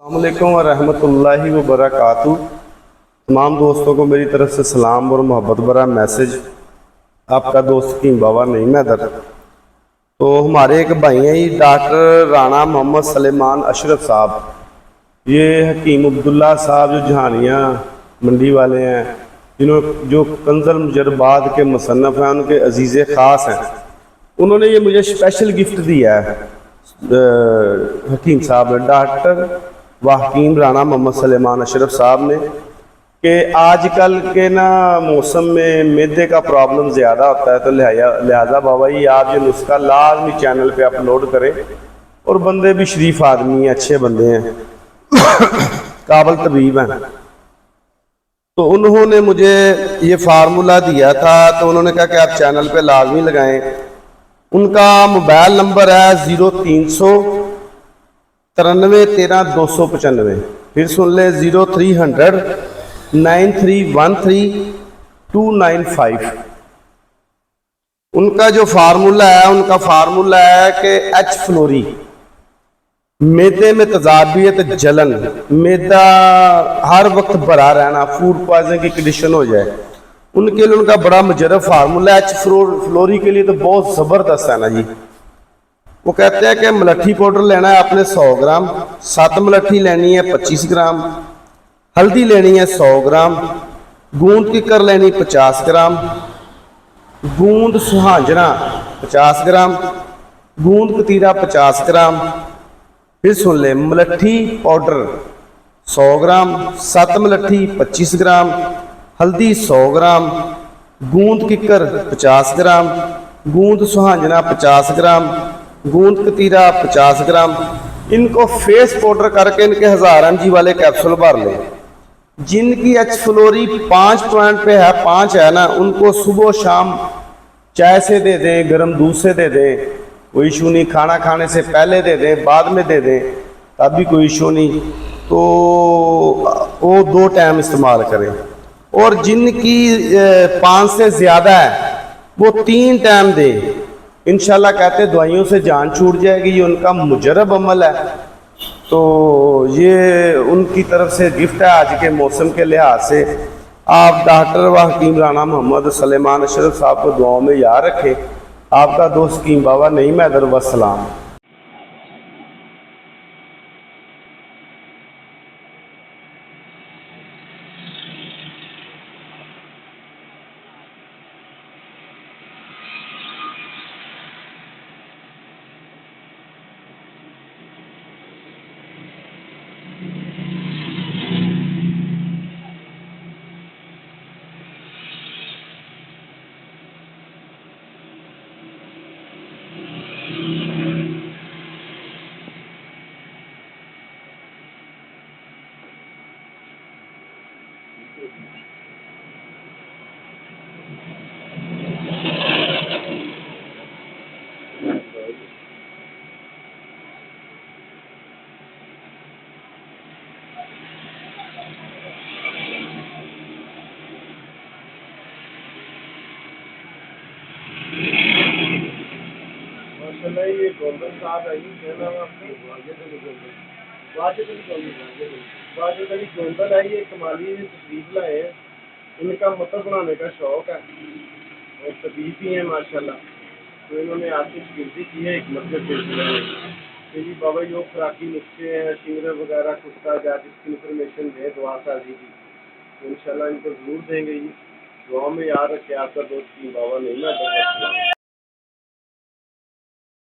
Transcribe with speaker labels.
Speaker 1: अस्सलामुअलैकुम वरहमतुल्लाहि वबरकातुहू। तमाम दोस्तों को मेरी तरफ से सलाम और मोहब्बत भरा मैसेज। आपका दोस्त की बाबा नहीं मैदर। तो हमारे एक भाई हैं ये डॉक्टर राणा मोहम्मद सलेमान अशरफ साहब, ये हकीम अब्दुल्ला साहब जो जहानिया मंडी वाले हैं, जो कंज़ल मुजरबात के मुसन्नफ़ हैं, उनके अजीज़ ख़ास हैं। उन्होंने ये मुझे स्पेशल गिफ्ट दिया है हकीम साहब ने, डॉक्टर व हकीम राणा मोहम्मद सलेमान अशरफ साहब ने, कि आजकल के ना मौसम में मैदे का प्रॉब्लम ज़्यादा होता है। तो लिहाजा बाबा जी आप ये नुस्खा लाजमी चैनल पे अपलोड करें। और बंदे भी शरीफ आदमी हैं, अच्छे बंदे हैं, काबिल तबीब हैं। तो उन्होंने मुझे ये फार्मूला दिया था, तो उन्होंने कहा कि आप चैनल पे लाजमी लगाएं। उनका मोबाइल नंबर है 0393130295। फिर सुन ले 0300 9313 295। उनका जो फार्मूला है कि एच फ्लोरी, मैदे में तजाबियत जलन, मैदा हर वक्त भरा रहना, फूड पॉइजन की कंडीशन हो जाए, उनके लिए उनका बड़ा मुजरब फार्मूला एच फ्लोरी के लिए तो बहुत ज़बरदस्त है ना जी। वो कहते हैं कि मलट्ठी पाउडर लेना है आपने 100 ग्राम, 7 मलट्ठी लेनी है 25 ग्राम, हल्दी लेनी है 100 ग्राम, गूंद किकर लेनी 50 ग्राम, गूंद सुहांजना 50 ग्राम, गूंद कतीरा 50 ग्राम। फिर सुन ले, मलट्ठी पाउडर 100 ग्राम, 7 मलट्ठी 25 ग्राम, हल्दी 100 ग्राम, गूंद किकर 50 ग्राम, गूंद सुहांजना 50 ग्राम, गूंद कतीरा 50 ग्राम। इनको फेस पाउडर करके इनके 1000 mg वाले कैप्सूल भर लें। जिनकी एच फ्लोरी 5 पॉइंट पे है, 5 है ना, उनको सुबह शाम चाय से दे दें, गर्म दूध से दे दें, कोई इशू नहीं। खाना खाने से पहले दे दें, बाद में दे दें, तब भी कोई इशू नहीं। तो वो 2 टाइम इस्तेमाल करें। और जिनकी 5 से ज़्यादा है वो 3 टाइम दें। इंशाल्लाह कहते हैं दवाइयों से जान छूट जाएगी। ये उनका मुजरब अमल है। तो ये उनकी तरफ से गिफ्ट है आज के मौसम के लिहाज से। आप डॉक्टर व हकीम राणा मोहम्मद सलेमान अशरफ साहब को दुआओं में याद रखें। आपका दोस्त हकीम बाबा नहीं मैदर वसलाम। ये गोल्डन साहब है, क्या नाम है आपका? वाजिद अली गोल्डन है। ये कमाली तशरीफ लाए हैं। इनका मतलब बनाने का शौक है और तबीब भी हैं माशाल्लाह। तो इन्होंने आपकी तशरीफी की है हिकमत के सिलसिले में कि जी बाबा जो खुराकी नुस्खे हैं, शिंगरे वगैरह, कुत्ता जाट, इसकी इंफॉर्मेशन दें दुआ साजी की। तो इंशाल्लाह इनको ज़रूर देंगे। ये दुआ में याद रखें। आपका दोस्त की बाबा नहीं मैं